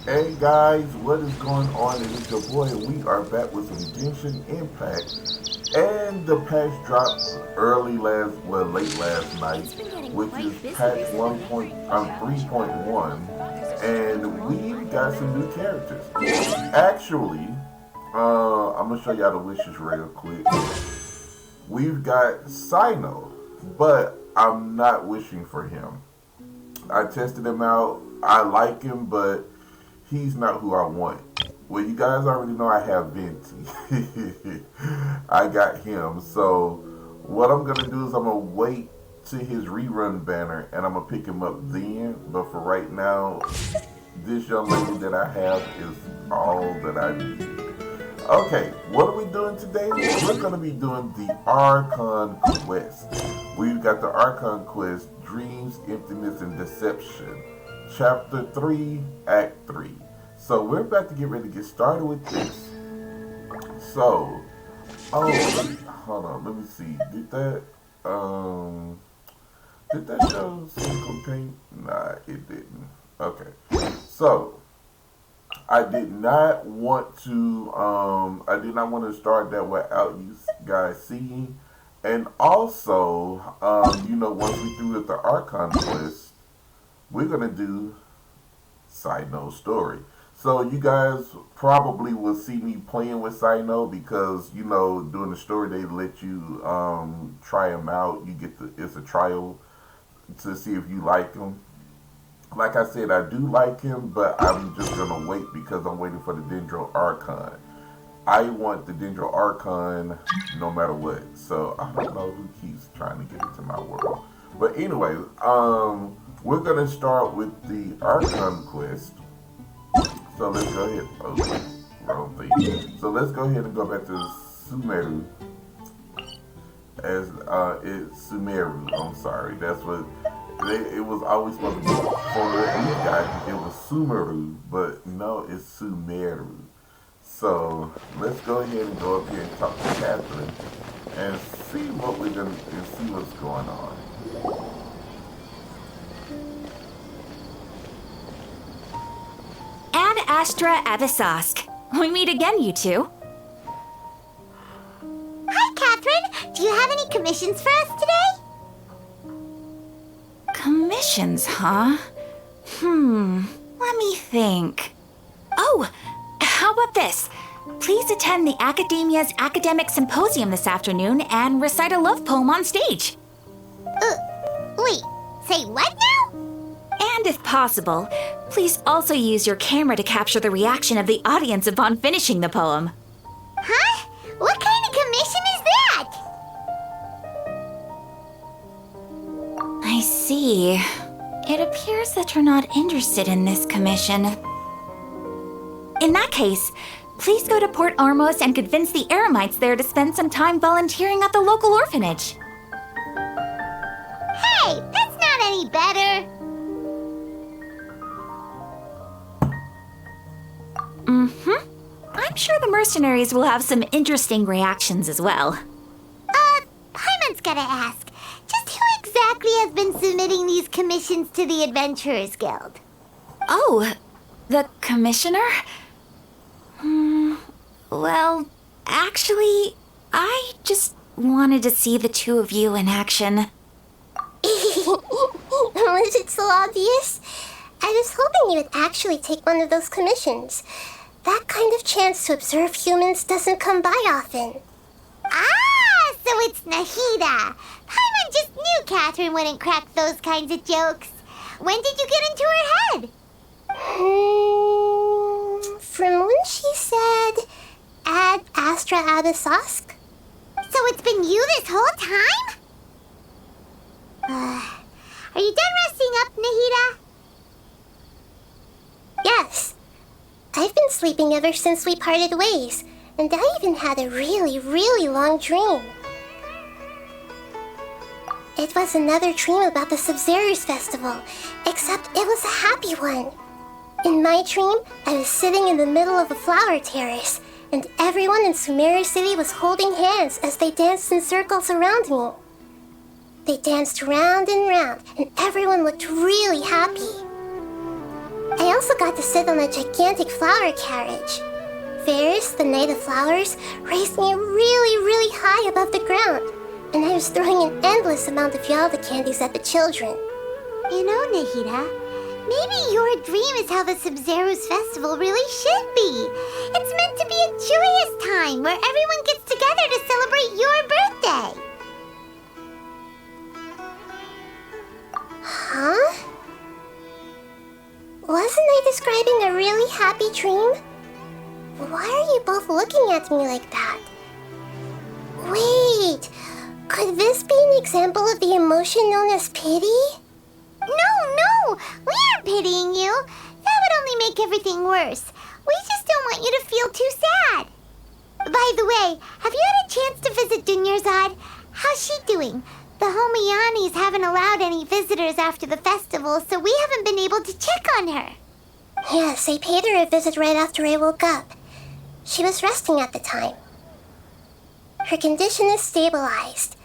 Hey guys, what is going on? It is your boy, and we are back with some Genshin Impact. And the patch dropped late last night, which is patch 3.1, and we got some new characters. Actually, I'm gonna show y'all the wishes real quick. We've got Sino, but I'm not wishing for him. I tested him out. I like him, but he's not who I want. Well, you guys already know I have Venti. I got him. So what I'm going to do is I'm going to wait to his rerun banner and I'm going to pick him up then. But for right now, this young lady that I have is all that I need. Okay, what are we doing today? We're going to be doing the Archon quest. We've got the Archon quest, Dreams, Emptiness, and Deception. Chapter 3, Act 3. So we're about to get ready to get started with this. So, hold on, let me see. Did that show single paint? Nah, it didn't. Okay. So, I did not want to start that without you guys seeing. And also, once we through with the Archon quest, we're gonna do Sino story. So you guys probably will see me playing with Sino because during the story they let you try him out. It's a trial to see if you like him. Like I said, I do like him, but I'm just gonna wait because I'm waiting for the Dendro Archon. I want the Dendro Archon no matter what. So I don't know who keeps trying to get into my world. But anyway, we're gonna start with the Archon quest. So let's go ahead. Oh, wrong thing. So let's go ahead and go back to Sumeru. It's Sumeru. I'm sorry. That's what it was always supposed to be. For what we got, it was Sumeru, but no, it's Sumeru. So let's go ahead and go up here and talk to Catherine and see what's going on. Ad Astra Avisask. We meet again, you two. Hi, Catherine. Do you have any commissions for us today? Commissions, huh? Let me think. Oh, how about this? Please attend the Academia's Academic Symposium this afternoon and recite a love poem on stage. Wait, say what now? And if possible, please also use your camera to capture the reaction of the audience upon finishing the poem. Huh? What kind of commission is that? I see. It appears that you're not interested in this commission. In that case, please go to Port Ormos and convince the Eremites there to spend some time volunteering at the local orphanage. Hey, that's not any better. I'm sure the mercenaries will have some interesting reactions as well. Paimon's gotta ask. Just who exactly has been submitting these commissions to the Adventurers Guild? Oh, the commissioner? Well, actually, I just wanted to see the two of you in action. Was it so obvious? I was hoping you would actually take one of those commissions. That kind of chance to observe humans doesn't come by often. Ah, so it's Nahida. Paimon just knew Catherine wouldn't crack those kinds of jokes. When did you get into her head? From when she said, Ad Astra Abisask? So it's been you this whole time? Are you done resting up, Nahida? Yes. I've been sleeping ever since we parted ways, and I even had a really, really long dream. It was another dream about the Sub-Zerus Festival, except it was a happy one. In my dream, I was sitting in the middle of a flower terrace, and everyone in Sumeru City was holding hands as they danced in circles around me. They danced round and round, and everyone looked really happy. I also got to sit on a gigantic flower carriage. Ferris, the Knight of Flowers, raised me really, really high above the ground, and I was throwing an endless amount of Yalda candies at the children. You know, Nahida, maybe your dream is how the Sumeru's festival really should be. It's meant to be a joyous time where everyone gets together to celebrate your birthday. Huh? Wasn't I describing a really happy dream? Why are you both looking at me like that? Wait, could this be an example of the emotion known as pity? No, we aren't pitying you. That would only make everything worse. We just don't want you to feel too sad. By the way, have you had a chance to visit Dunyarzad? How's she doing? The Homianis haven't allowed any visitors after the festival, so we haven't been able to check on her. Yes, I paid her a visit right after I woke up. She was resting at the time. Her condition is stabilized.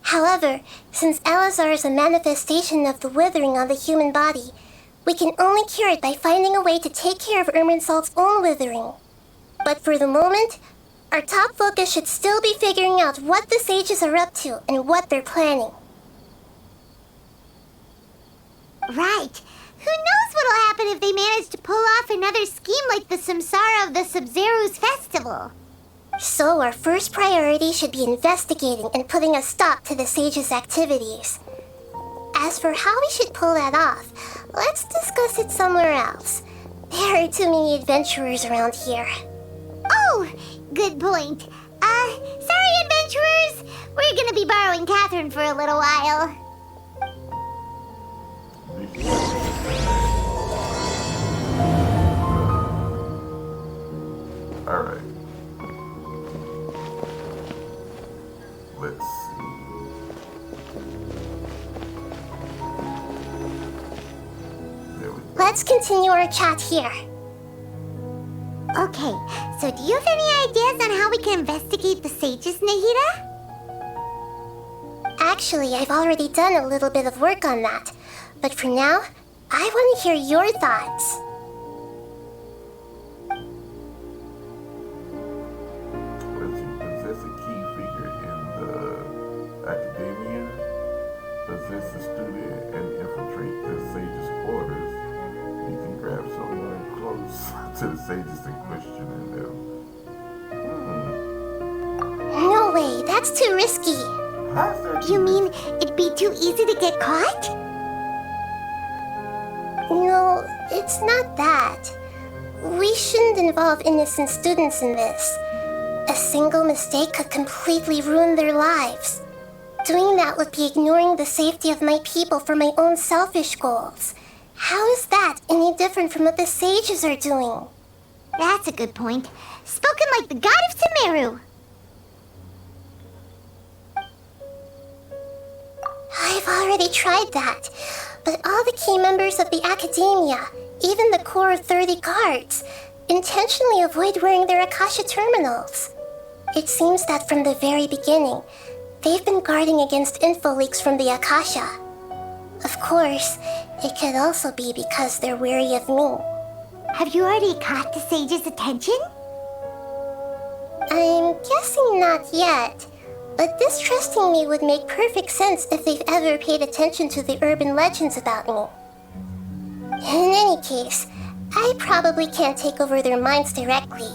However, since Elazar is a manifestation of the withering on the human body, we can only cure it by finding a way to take care of Irminsul's own withering. But for the moment, our top focus should still be figuring out what the sages are up to and what they're planning. Right. Who knows what'll happen if they manage to pull off another scheme like the Samsara of the Sumeru's festival? So our first priority should be investigating and putting a stop to the sages' activities. As for how we should pull that off, let's discuss it somewhere else. There are too many adventurers around here. Oh, good point. Sorry, adventurers. We're gonna be borrowing Catherine for a little while. All right. Let's see. There we go. Let's continue our chat here. Okay, so do you have any ideas on how we can investigate the sages, Nahida? Actually, I've already done a little bit of work on that. But for now, I want to hear your thoughts. Let's see. Possess a key figure in the academia. Possess a student and infiltrate the sage's quarters. You can grab someone close to the sages and questioning them. No way, that's too risky. How's that? You mean it'd be too easy to get caught? No, it's not that. We shouldn't involve innocent students in this. A single mistake could completely ruin their lives. Doing that would be ignoring the safety of my people for my own selfish goals. How is that any different from what the sages are doing? That's a good point. Spoken like the god of Sumeru. I've already tried that, but all the key members of the academia, even the core of 30 guards, intentionally avoid wearing their Akasha terminals. It seems that from the very beginning, they've been guarding against info leaks from the Akasha. Of course, it could also be because they're wary of me. Have you already caught the sage's attention? I'm guessing not yet, but distrusting me would make perfect sense if they've ever paid attention to the urban legends about me. In any case, I probably can't take over their minds directly.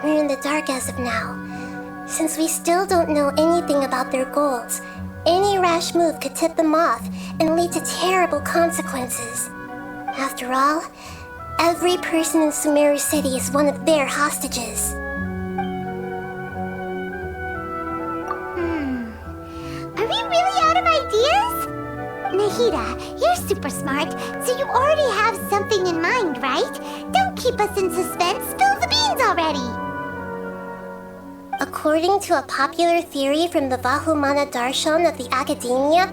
We're in the dark as of now. Since we still don't know anything about their goals, any rash move could tip them off and lead to terrible consequences. After all, every person in Sumeru City is one of their hostages. Are we really out of ideas? Nahida, you're super smart, so you already have something in mind, right? Don't keep us in suspense. Spill the beans already. According to a popular theory from the Vahumana Darshan of the academia,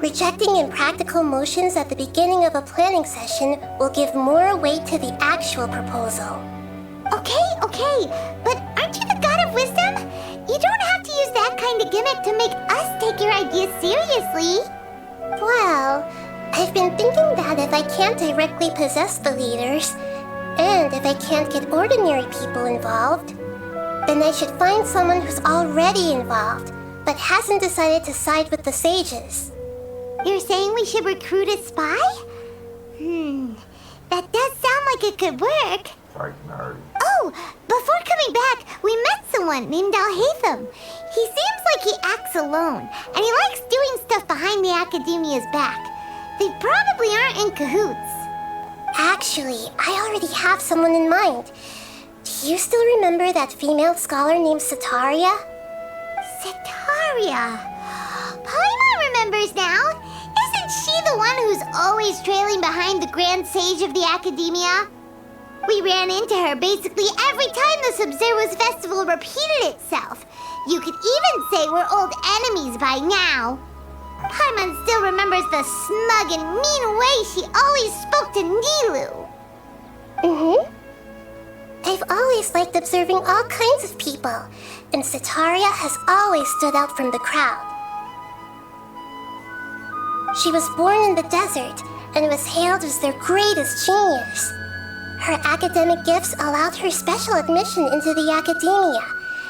rejecting impractical motions at the beginning of a planning session will give more weight to the actual proposal. Okay, but aren't you the god of wisdom? You don't have to use that kind of gimmick to make us take your ideas seriously. Well, I've been thinking that if I can't directly possess the leaders, and if I can't get ordinary people involved, then I should find someone who's already involved, but hasn't decided to side with the sages. You're saying we should recruit a spy? That does sound like it could work. Like nerd. Oh, before coming back, we met someone named Alhaitham. He seems like he acts alone, and he likes doing stuff behind the Academia's back. They probably aren't in cahoots. Actually, I already have someone in mind. Do you still remember that female scholar named Setaria? Setaria. Paimon remembers now. Isn't she the one who's always trailing behind the Grand Sage of the Academia? We ran into her basically every time the Sumeru festival repeated itself. You could even say we're old enemies by now. Paimon still remembers the smug and mean way she always spoke to Nilu. I've always liked observing all kinds of people, and Setaria has always stood out from the crowd. She was born in the desert and was hailed as their greatest genius. Her academic gifts allowed her special admission into the Academia,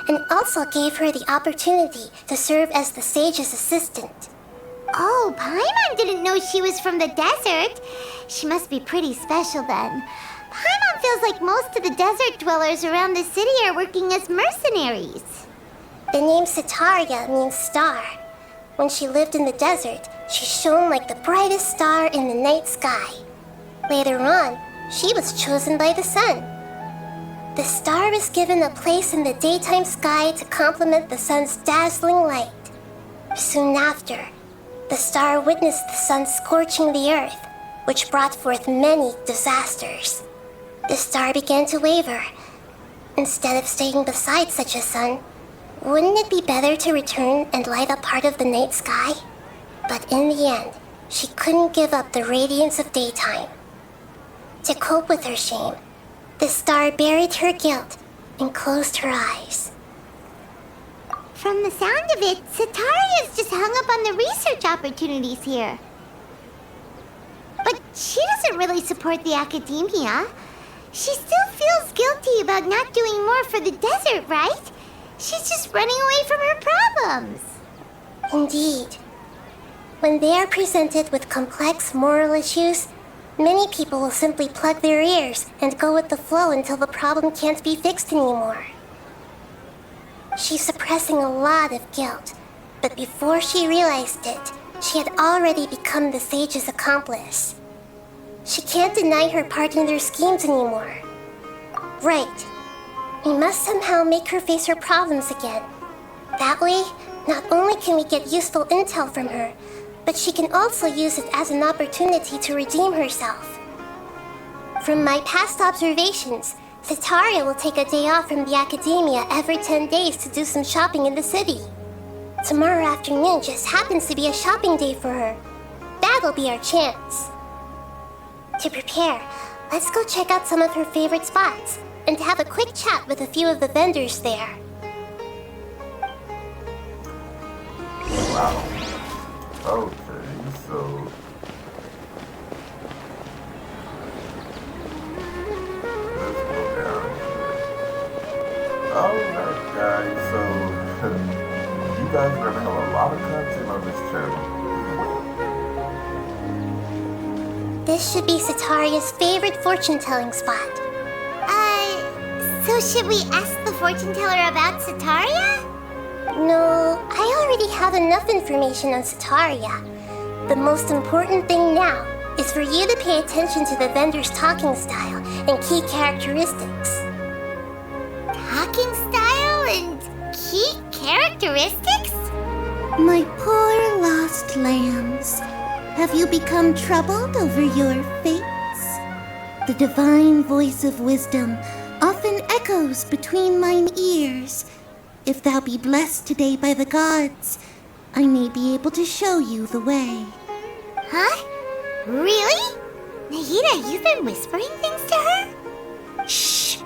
and also gave her the opportunity to serve as the sage's assistant. Oh, Paimon didn't know she was from the desert. She must be pretty special then. Paimon feels like most of the desert dwellers around the city are working as mercenaries. The name Setaria means star. When she lived in the desert, she shone like the brightest star in the night sky. Later on, she was chosen by the sun. The star was given a place in the daytime sky to complement the sun's dazzling light. Soon after, the star witnessed the sun scorching the earth, which brought forth many disasters. The star began to waver. Instead of staying beside such a sun, wouldn't it be better to return and light up part of the night sky? But in the end, she couldn't give up the radiance of daytime. To cope with her shame, the star buried her guilt and closed her eyes. From the sound of it, Setaria's just hung up on the research opportunities here. But she doesn't really support the Academia. She still feels guilty about not doing more for the desert, right? She's just running away from her problems. Indeed. When they are presented with complex moral issues, many people will simply plug their ears and go with the flow until the problem can't be fixed anymore. She's suppressing a lot of guilt, but before she realized it, she had already become the sage's accomplice. She can't deny her part in their schemes anymore. Right. We must somehow make her face her problems again. That way, not only can we get useful intel from her, but she can also use it as an opportunity to redeem herself. From my past observations, Setaria will take a day off from the Academia every 10 days to do some shopping in the city. Tomorrow afternoon just happens to be a shopping day for her. That'll be our chance. To prepare, let's go check out some of her favorite spots and have a quick chat with a few of the vendors there. Wow. Okay, so let's go down here. Alright guys, so you guys are gonna have a lot of content on this channel. This should be Setaria's favorite fortune-telling spot. So should we ask the fortune teller about Setaria? No, I already have enough information on Setaria. The most important thing now is for you to pay attention to the vendor's talking style and key characteristics. Talking style and key characteristics? My poor lost lambs, have you become troubled over your fates? The divine voice of wisdom often echoes between mine ears. If thou be blessed today by the gods, I may be able to show you the way. Huh? Really? Nahida, you've been whispering things to her? Shh.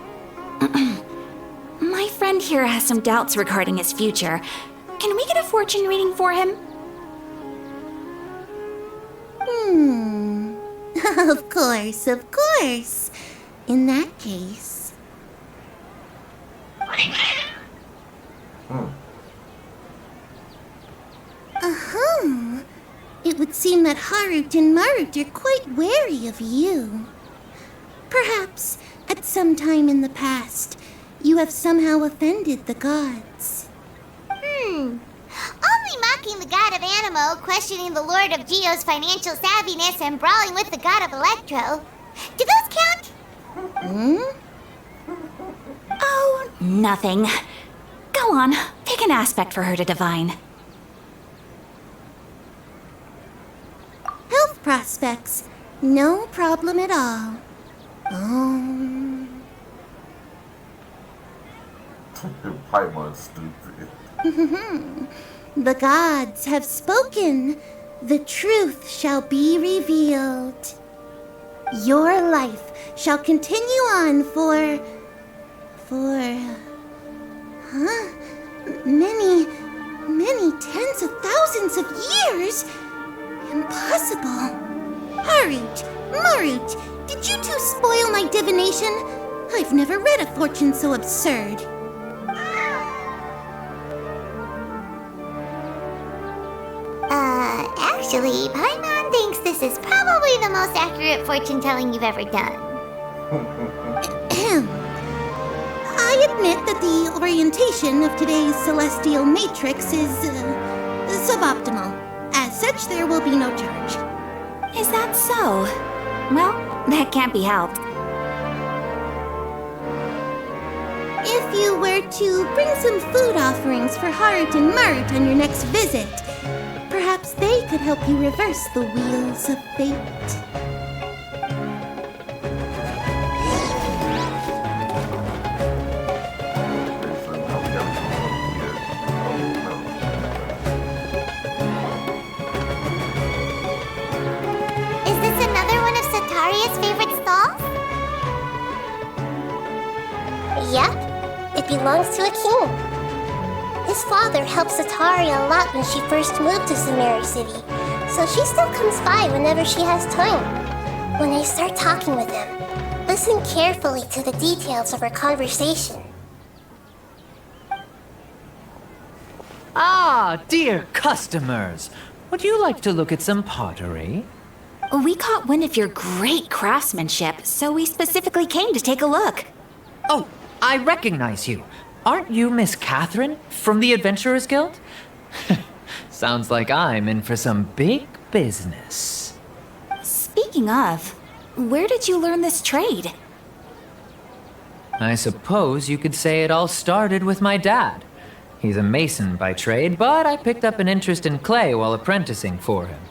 My friend here has some doubts regarding his future. Can we get a fortune reading for him? Of course, of course. In that case... Uh-huh. It would seem that Harut and Marut are quite wary of you. Perhaps, at some time in the past, you have somehow offended the gods. Only mocking the god of Animo, questioning the lord of Geo's financial savviness, and brawling with the god of Electro. Do those count? Oh, nothing. Go on, pick an aspect for her to divine. Health prospects. No problem at all. Paimon's stupid. The gods have spoken. The truth shall be revealed. Your life shall continue on for many tens of thousands of years. Impossible. Harut, Marut, did you two spoil my divination? I've never read a fortune so absurd. Actually, Paimon thinks this is probably the most accurate fortune telling you've ever done. I admit that the orientation of today's celestial matrix is suboptimal. As such, there will be no charge. Is that so? Well, that can't be helped. If you were to bring some food offerings for Harut and Marut on your next visit, perhaps they could help you reverse the wheels of fate. Is this another one of Sataria's favorite stalls? Yep, it belongs to a king. His father helped Sataria a lot when she first moved to Sumeru City, so she still comes by whenever she has time. When I start talking with him, listen carefully to the details of our conversation. Ah, dear customers, would you like to look at some pottery? We caught wind of your great craftsmanship, so we specifically came to take a look. Oh, I recognize you. Aren't you Miss Catherine from the Adventurers Guild? Sounds like I'm in for some big business. Speaking of, where did you learn this trade? I suppose you could say it all started with my dad. He's a mason by trade, but I picked up an interest in clay while apprenticing for him.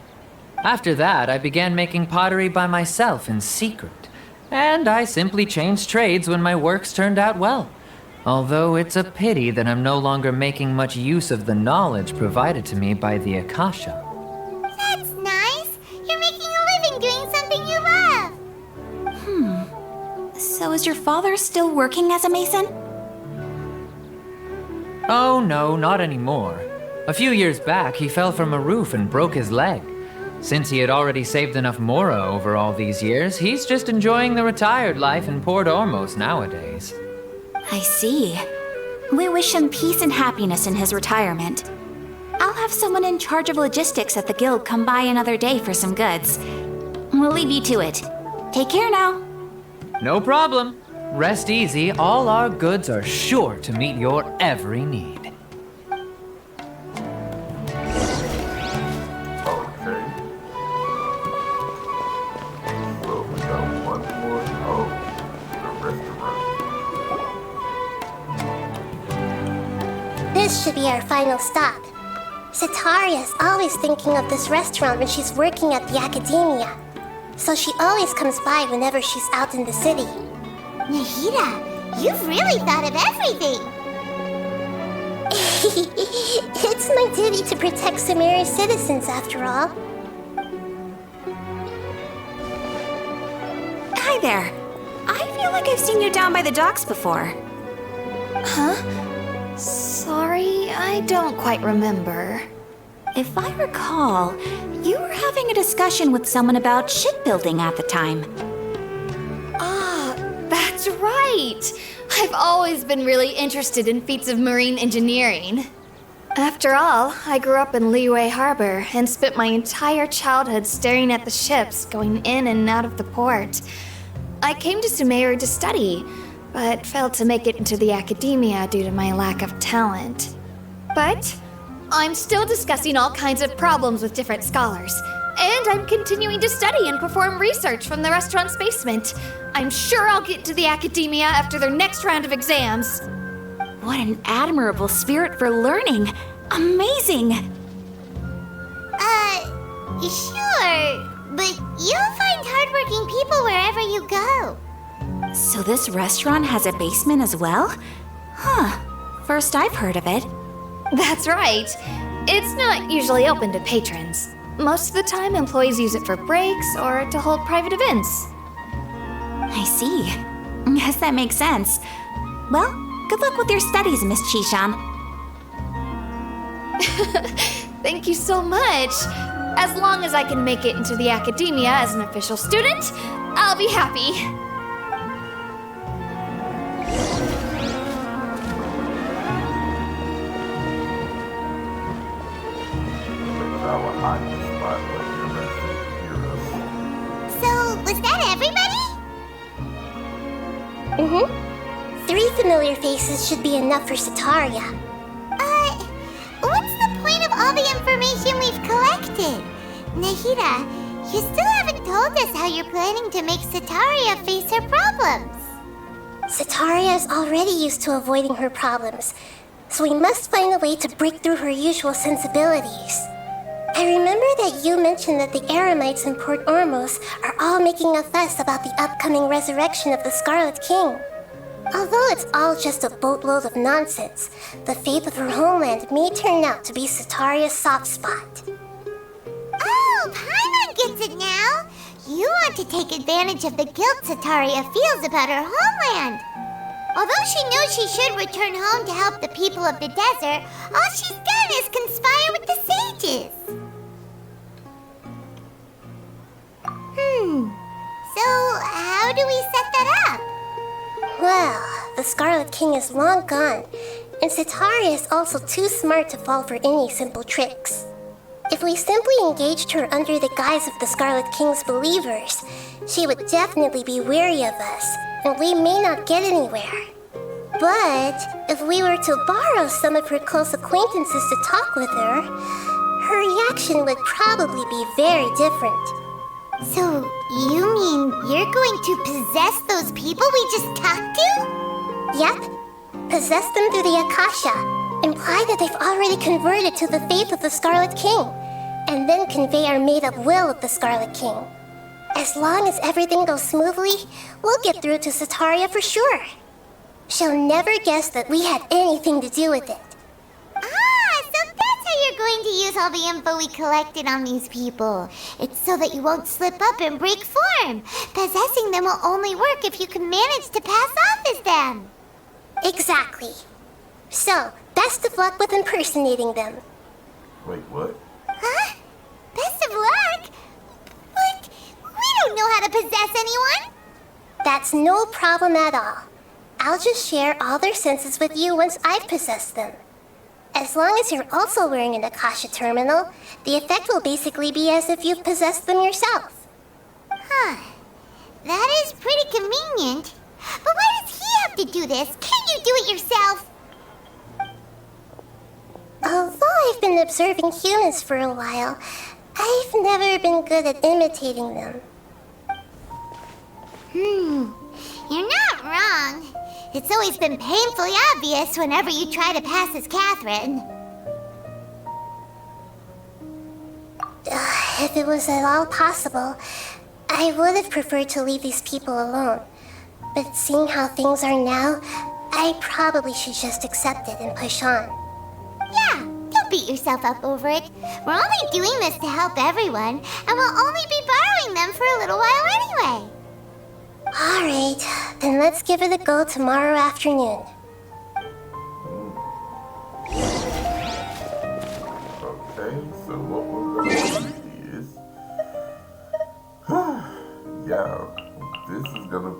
After that, I began making pottery by myself in secret, and I simply changed trades when my works turned out well. Although it's a pity that I'm no longer making much use of the knowledge provided to me by the Akasha. That's nice. You're making a living doing something you love. So is your father still working as a mason? Oh no, not anymore. A few years back, he fell from a roof and broke his leg. Since he had already saved enough Mora over all these years, he's just enjoying the retired life in Port Ormos nowadays. I see. We wish him peace and happiness in his retirement. I'll have someone in charge of logistics at the guild come by another day for some goods. We'll leave you to it. Take care now. No problem. Rest easy, all our goods are sure to meet your every need. Okay. So we got one more. Oh, the restaurant. This should be our final stop. Sataria's always thinking of this restaurant when she's working at the academia, so she always comes by whenever she's out in the city. Nahida, you've really thought of everything. It's my duty to protect Sumeru's citizens, after all. Hi there. I feel like I've seen you down by the docks before. Huh? Sorry, I don't quite remember. If I recall, you were having having a discussion with someone about shipbuilding at the time. Ah, that's right. I've always been really interested in feats of marine engineering. After all, I grew up in Liyue Harbor and spent my entire childhood staring at the ships going in and out of the port. I came to Sumeru to study, but failed to make it into the academia due to my lack of talent. But I'm still discussing all kinds of problems with different scholars, and I'm continuing to study and perform research from the restaurant's basement. I'm sure I'll get to the academia after their next round of exams. What an admirable spirit for learning! Amazing! Sure, but you'll find hardworking people wherever you go. So this restaurant has a basement as well? Huh. First I've heard of it. That's right. It's not usually open to patrons. Most of the time, employees use it for breaks or to hold private events. I see. Guess that makes sense. Well, good luck with your studies, Miss Chishan. Thank you so much. As long as I can make it into the academia as an official student, I'll be happy. So, was that everybody? Mm-hmm. 3 familiar faces should be enough for Sataria. What's the point of all the information we've collected? Nahida, you still haven't told us how you're planning to make Sataria face her problems. Sataria is already used to avoiding her problems, so we must find a way to break through her usual sensibilities. I remember that you mentioned that the Eremites in Port Ormos are all making a fuss about the upcoming resurrection of the Scarlet King. Although it's all just a boatload of nonsense, the fate of her homeland may turn out to be Sataria's soft spot. Oh, Paimon gets it now! You want to take advantage of the guilt Sataria feels about her homeland. Although she knows she should return home to help the people of the desert, all she's done is conspire with the sages. So how do we set that up? Well, the Scarlet King is long gone, and Sataria is also too smart to fall for any simple tricks. If we simply engaged her under the guise of the Scarlet King's believers, she would definitely be wary of us, and we may not get anywhere. But if we were to borrow some of her close acquaintances to talk with her, her reaction would probably be very different. So, you mean you're going to possess those people we just talked to? Yep. Possess them through the Akasha. Imply that they've already converted to the faith of the Scarlet King, and then convey our made-up will of the Scarlet King. As long as everything goes smoothly, we'll get through to Sataria for sure. She'll never guess that we had anything to do with it. So that's how you're going to use all the info we collected on these people. It's so that you won't slip up and break form. Possessing them will only work if you can manage to pass off as them. Exactly. So, best of luck with impersonating them. Wait, what? Huh? Best of luck? But we don't know how to possess anyone. That's no problem at all. I'll just share all their senses with you once I've possessed them. As long as you're also wearing an Akasha terminal, the effect will basically be as if you've possessed them yourself. Huh. That is pretty convenient. But why does he have to do this? Can't you do it yourself? Although I've been observing humans for a while, I've never been good at imitating them. You're not wrong. It's always been painfully obvious whenever you try to pass as Catherine. If it was at all possible, I would have preferred to leave these people alone. But seeing how things are now, I probably should just accept it and push on. Yeah, don't beat yourself up over it. We're only doing this to help everyone, and we'll only be borrowing them for a little while anyway. Alright, then let's give it a go tomorrow afternoon. Okay, so what we're going to do is This is gonna.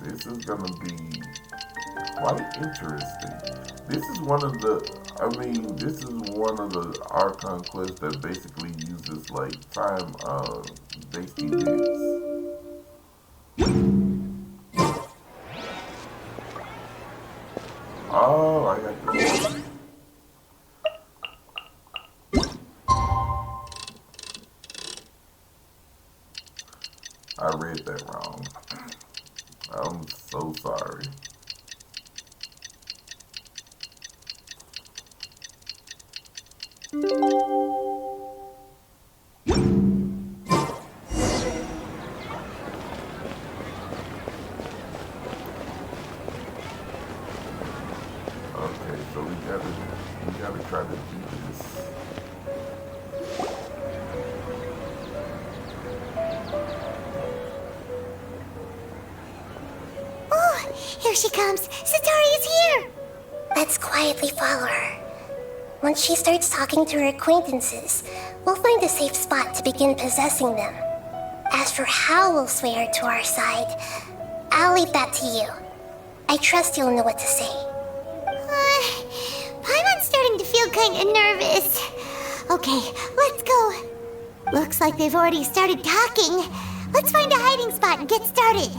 This is gonna be quite interesting. This is one of the. I mean, this is one of the Archon quests that basically uses like time based events. Oh, I got this. I read that wrong. I'm so sorry. Okay, so we gotta try to do this. Oh, here she comes. Satori is here. Let's quietly follow her. Once she starts talking to her acquaintances, we'll find a safe spot to begin possessing them. As for how we'll sway her to our side, I'll leave that to you. I trust you'll know what to say. Paimon's starting to feel kind of nervous. Okay, let's go. Looks like they've already started talking. Let's find a hiding spot and get started.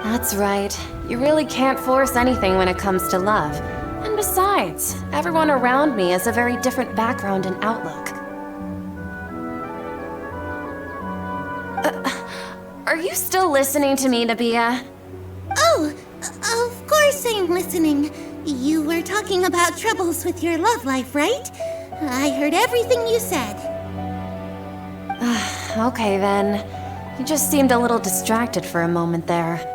That's right. You really can't force anything when it comes to love. And besides, everyone around me has a very different background and outlook. Are you still listening to me, Nabia? Oh, of course I'm listening. You were talking about troubles with your love life, right? I heard everything you said. Okay then. You just seemed a little distracted for a moment there.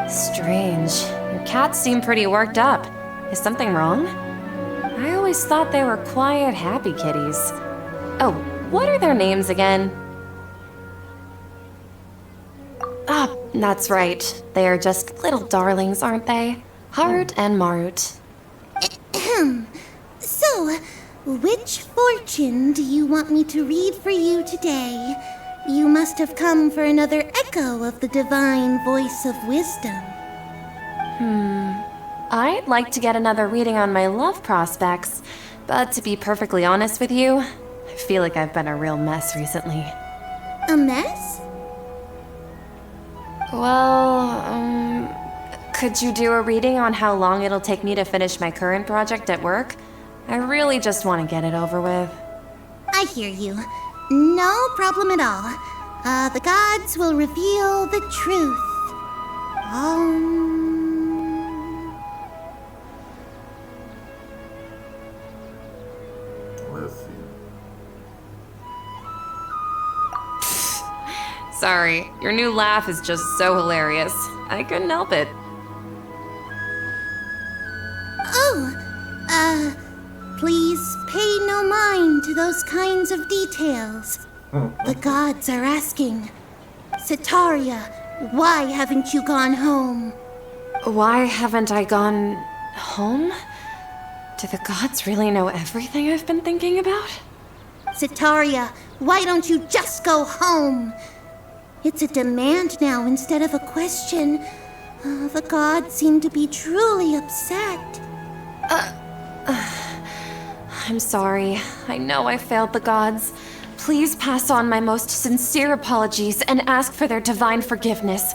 Strange. Your cats seem pretty worked up. Is something wrong? I always thought they were quiet, happy kitties. Oh, what are their names again? Ah, that's right. They are just little darlings, aren't they? Harut and Marut. So, which fortune do you want me to read for you today? You must have come for another echo of the divine voice of wisdom. I'd like to get another reading on my love prospects, but to be perfectly honest with you, I feel like I've been a real mess recently. A mess? Well, could you do a reading on how long it'll take me to finish my current project at work? I really just want to get it over with. I hear you. No problem at all. The gods will reveal the truth. Let's see. Sorry, your new laugh is just so hilarious. I couldn't help it. Please pay no mind to those kinds of details. The gods are asking, Sitaria, why haven't you gone home? Why haven't I gone home? Do the gods really know everything I've been thinking about? Sitaria, why don't you just go home? It's a demand now instead of a question. The gods seem to be truly upset. I'm sorry. I know I failed the gods. Please pass on my most sincere apologies and ask for their divine forgiveness.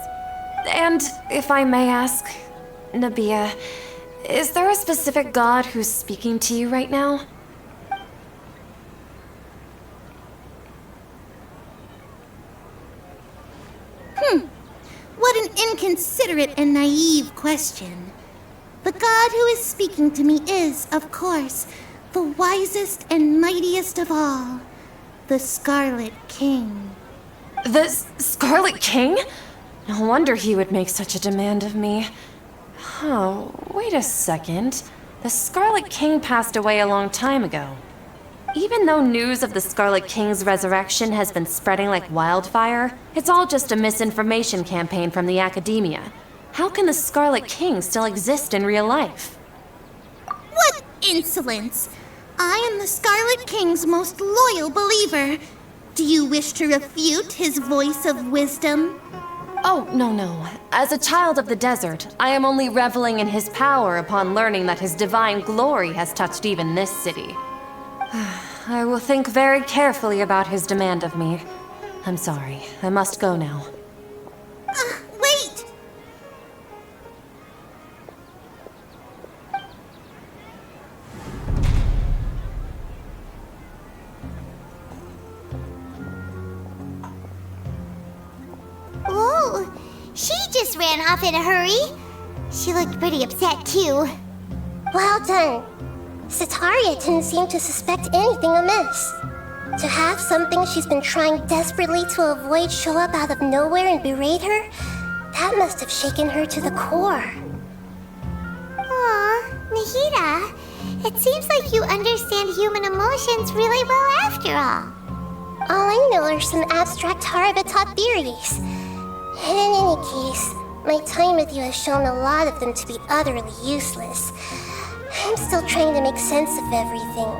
And if I may ask, Nabia, is there a specific god who's speaking to you right now? What an inconsiderate and naive question. The god who is speaking to me is, of course, the wisest and mightiest of all, the Scarlet King. The Scarlet King? No wonder he would make such a demand of me. Oh, wait a second. The Scarlet King passed away a long time ago. Even though news of the Scarlet King's resurrection has been spreading like wildfire, it's all just a misinformation campaign from the academia. How can the Scarlet King still exist in real life? What insolence! I am the Scarlet King's most loyal believer. Do you wish to refute his voice of wisdom? Oh, no. As a child of the desert, I am only reveling in his power upon learning that his divine glory has touched even this city. I will think very carefully about his demand of me. I'm sorry. I must go now. Wait! Whoa, she just ran off in a hurry. She looked pretty upset too. Well done. Sataria didn't seem to suspect anything amiss. To have something she's been trying desperately to avoid show up out of nowhere and berate her, that must have shaken her to the core. Aw, Nahida, it seems like you understand human emotions really well after all. All I know are some abstract Harava-taught theories. And in any case, my time with you has shown a lot of them to be utterly useless. I'm still trying to make sense of everything.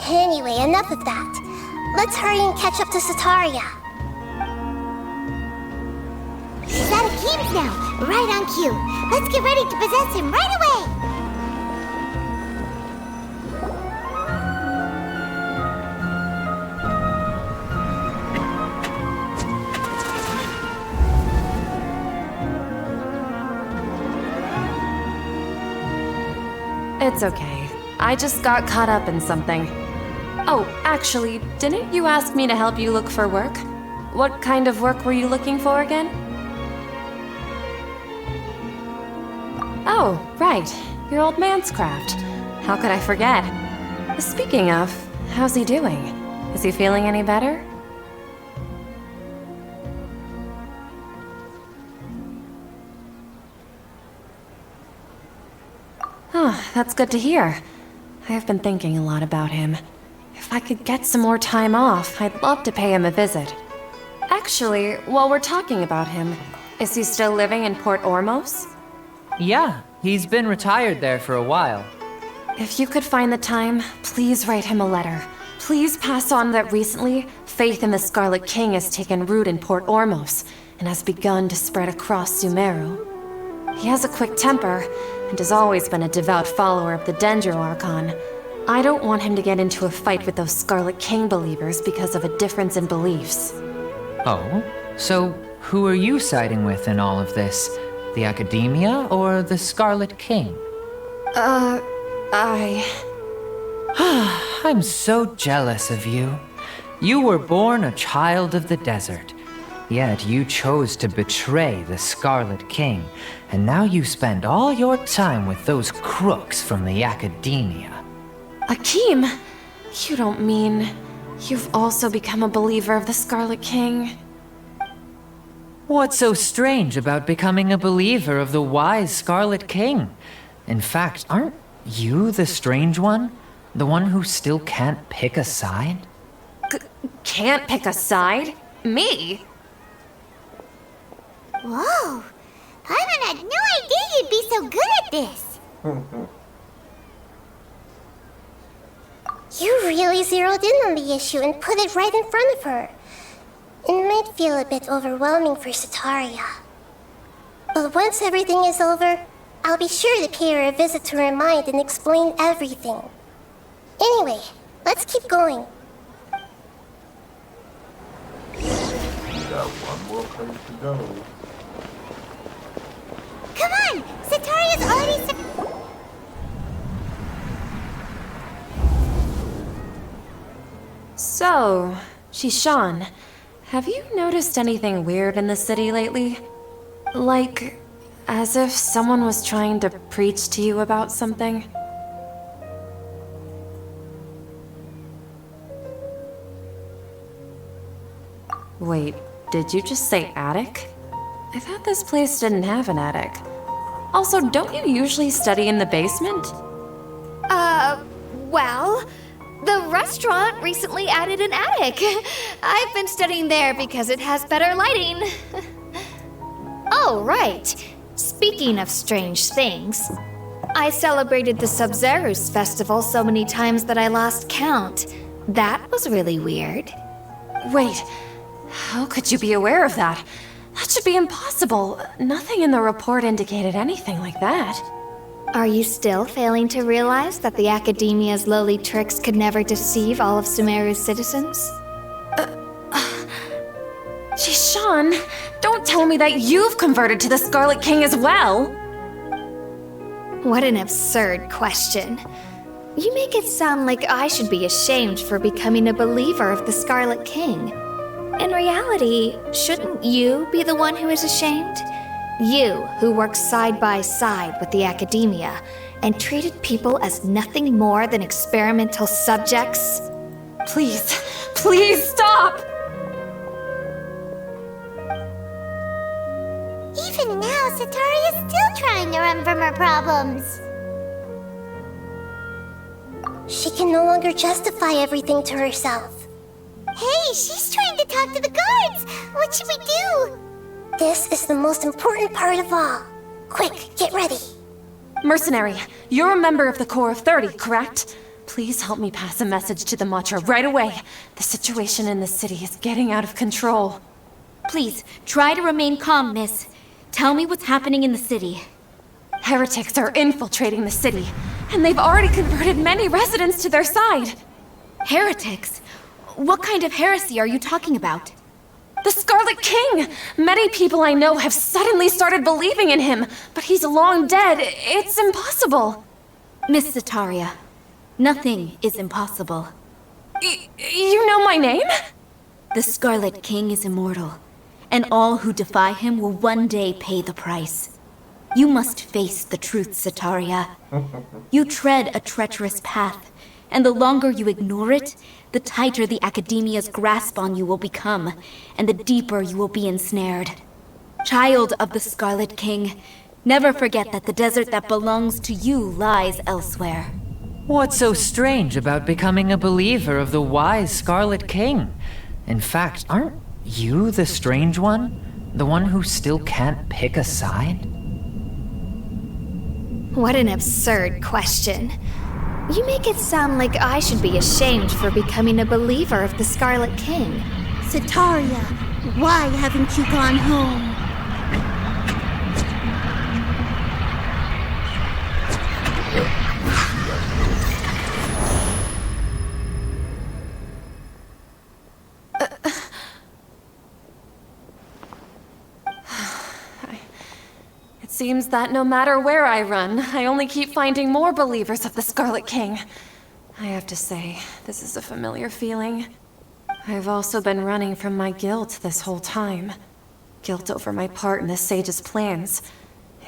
Anyway, enough of that. Let's hurry and catch up to Sataria. She's out of Keem's now, right on cue. Let's get ready to possess him right away. It's okay. I just got caught up in something. Oh, actually, didn't you ask me to help you look for work? What kind of work were you looking for again? Oh, right. Your old man's craft. How could I forget? Speaking of, how's he doing? Is he feeling any better? Oh, that's good to hear. I have been thinking a lot about him. If I could get some more time off, I'd love to pay him a visit. Actually, while we're talking about him, is he still living in Port Ormos? Yeah, he's been retired there for a while. If you could find the time, please write him a letter. Please pass on that recently, faith in the Scarlet King has taken root in Port Ormos and has begun to spread across Sumeru. He has a quick temper and has always been a devout follower of the Dendro Archon. I don't want him to get into a fight with those Scarlet King believers because of a difference in beliefs. Oh? So who are you siding with in all of this? The Academia or the Scarlet King? I'm so jealous of you. You were born a child of the desert. Yet you chose to betray the Scarlet King, and now you spend all your time with those crooks from the Academia. Akeem, you don't mean you've also become a believer of the Scarlet King? What's so strange about becoming a believer of the wise Scarlet King? In fact, aren't you the strange one? The one who still can't pick a side? Can't pick a side? Me? Whoa, Paimon had no idea you'd be so good at this. You really zeroed in on the issue and put it right in front of her. It might feel a bit overwhelming for Sataria. But once everything is over, I'll be sure to pay her a visit to her mind and explain everything. Anyway, let's keep going. We got one more place to go. Come on, Sataria's already... So, Shishan, have you noticed anything weird in the city lately? Like, as if someone was trying to preach to you about something? Wait, Did you just say attic? I thought this place didn't have an attic. Also, don't you usually study in the basement? Well, the restaurant recently added an attic. I've been studying there because it has better lighting. Oh, right. Speaking of strange things, I celebrated the Sub-Zerus festival so many times that I lost count. That was really weird. Wait, how could you be aware of that? That should be impossible. Nothing in the report indicated anything like that. Are you still failing to realize that the Academia's lowly tricks could never deceive all of Sumeru's citizens? Sean, don't tell me that you've converted to the Scarlet King as well! What an absurd question. You make it sound like I should be ashamed for becoming a believer of the Scarlet King. In reality, shouldn't you be the one who is ashamed? You, who works side by side with the Academia and treated people as nothing more than experimental subjects? Please, please stop! Even now, Satari is still trying to run from her problems. She can no longer justify everything to herself. Hey, she's trying to talk to the guards. What should we do? This is the most important part of all. Quick, get ready. Mercenary, you're a member of the Corps of 30, correct? Please help me pass a message to the Matra right away. The situation in the city is getting out of control. Please, try to remain calm, miss. Tell me what's happening in the city. Heretics are infiltrating the city, and they've already converted many residents to their side. Heretics? What kind of heresy are you talking about? The Scarlet King! Many people I know have suddenly started believing in him, but he's long dead. It's impossible. Miss Sataria, nothing is impossible. You know my name? The Scarlet King is immortal, and all who defy him will one day pay the price. You must face the truth, Sataria. You tread a treacherous path, and the longer you ignore it, the tighter the Academia's grasp on you will become, and the deeper you will be ensnared. Child of the Scarlet King, never forget that the desert that belongs to you lies elsewhere. What's so strange about becoming a believer of the wise Scarlet King? In fact, aren't you the strange one? The one who still can't pick a side? What an absurd question. You make it sound like I should be ashamed for becoming a believer of the Scarlet King. Sataria, why haven't you gone home? It seems that no matter where I run, I only keep finding more believers of the Scarlet King. I have to say, this is a familiar feeling. I've also been running from my guilt this whole time. Guilt over my part in the Sage's plans,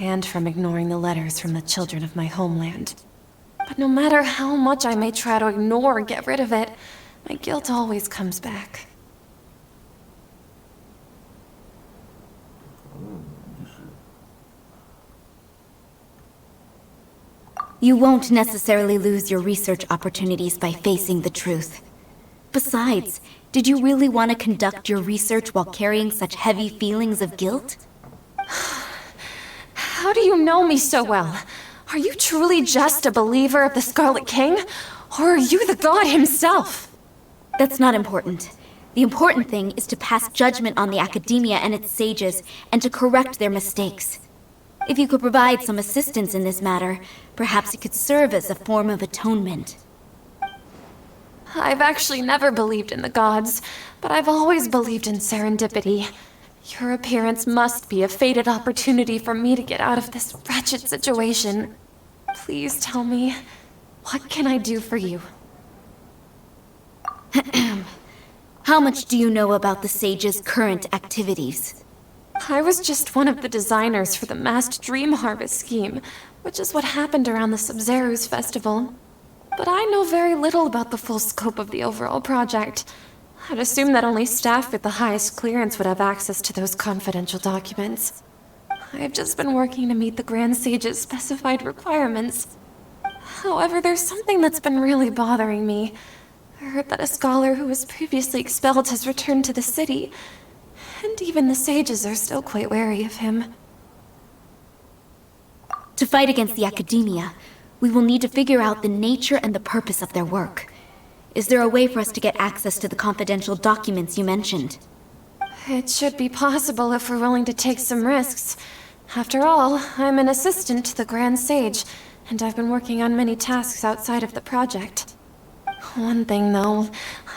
and from ignoring the letters from the children of my homeland. But no matter how much I may try to ignore or get rid of it, my guilt always comes back. You won't necessarily lose your research opportunities by facing the truth. Besides, did you really want to conduct your research while carrying such heavy feelings of guilt? How do you know me so well? Are you truly just a believer of the Scarlet King? Or are you the god himself? That's not important. The important thing is to pass judgment on the Academia and its sages, and to correct their mistakes. If you could provide some assistance in this matter, perhaps it could serve as a form of atonement. I've actually never believed in the gods, but I've always believed in serendipity. Your appearance must be a fated opportunity for me to get out of this wretched situation. Please tell me, what can I do for you? How much do you know about the sage's current activities? I was just one of the designers for the massed dream harvest scheme, which is what happened around the Sub-Zerus festival. But I know very little about the full scope of the overall project. I'd assume that only staff with the highest clearance would have access to those confidential documents. I've just been working to meet the Grand Sage's specified requirements. However, there's something that's been really bothering me. I heard that a scholar who was previously expelled has returned to the city, and even the sages are still quite wary of him. To fight against the Academia, we will need to figure out the nature and the purpose of their work. Is there a way for us to get access to the confidential documents you mentioned? It should be possible if we're willing to take some risks. After all, I'm an assistant to the Grand Sage, and I've been working on many tasks outside of the project. One thing, though,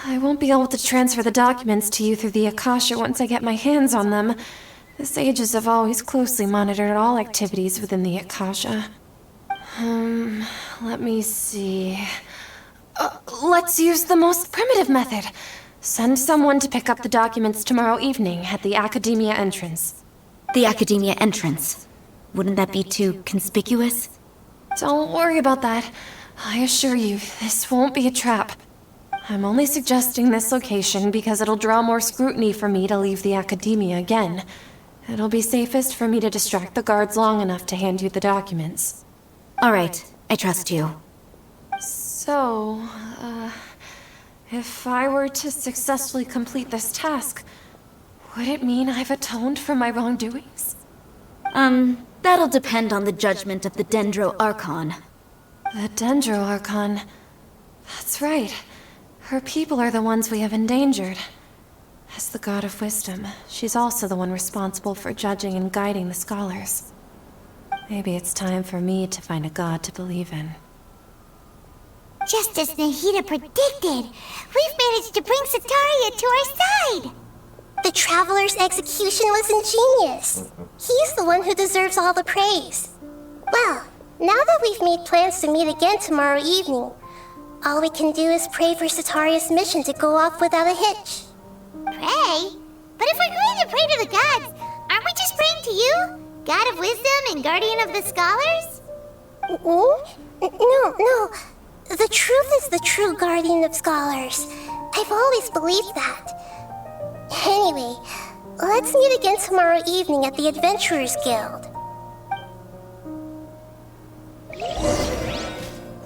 I won't be able to transfer the documents to you through the Akasha once I get my hands on them. The sages have always closely monitored all activities within the Akasha. Let me see. Let's use the most primitive method. Send someone to pick up the documents tomorrow evening at the Academia entrance. The Academia entrance. Wouldn't that be too conspicuous? Don't worry about that. I assure you, this won't be a trap. I'm only suggesting this location because it'll draw more scrutiny for me to leave the Academia again. It'll be safest for me to distract the guards long enough to hand you the documents. All right, I trust you. So, if I were to successfully complete this task, would it mean I've atoned for my wrongdoings? That'll depend on the judgment of the Dendro Archon. The Dendro Archon. That's right. Her people are the ones we have endangered. As the God of Wisdom, she's also the one responsible for judging and guiding the scholars. Maybe it's time for me to find a god to believe in. Just as Nahida predicted, we've managed to bring Sataria to our side! The Traveler's execution was ingenious. He's the one who deserves all the praise. Well, now that we've made plans to meet again tomorrow evening, all we can do is pray for Sataria's mission to go off without a hitch. Pray? But if we're going to pray to the gods, aren't we just praying to you? God of Wisdom and Guardian of the Scholars? No. The truth is the true Guardian of Scholars. I've always believed that. Anyway, let's meet again tomorrow evening at the Adventurers Guild.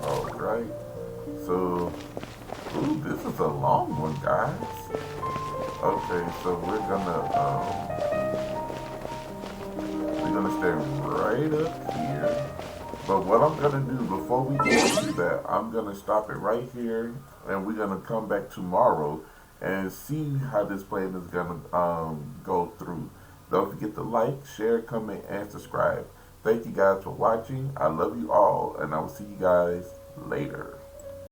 Alright. So, this is a long one, guys. Okay, so we're gonna stay right up here. But what I'm gonna do before we get to that, I'm gonna stop it right here, and we're gonna come back tomorrow and see how this plan is gonna go through. Don't forget to like, share, comment, and subscribe. Thank you guys for watching. I love you all, and I will see you guys later.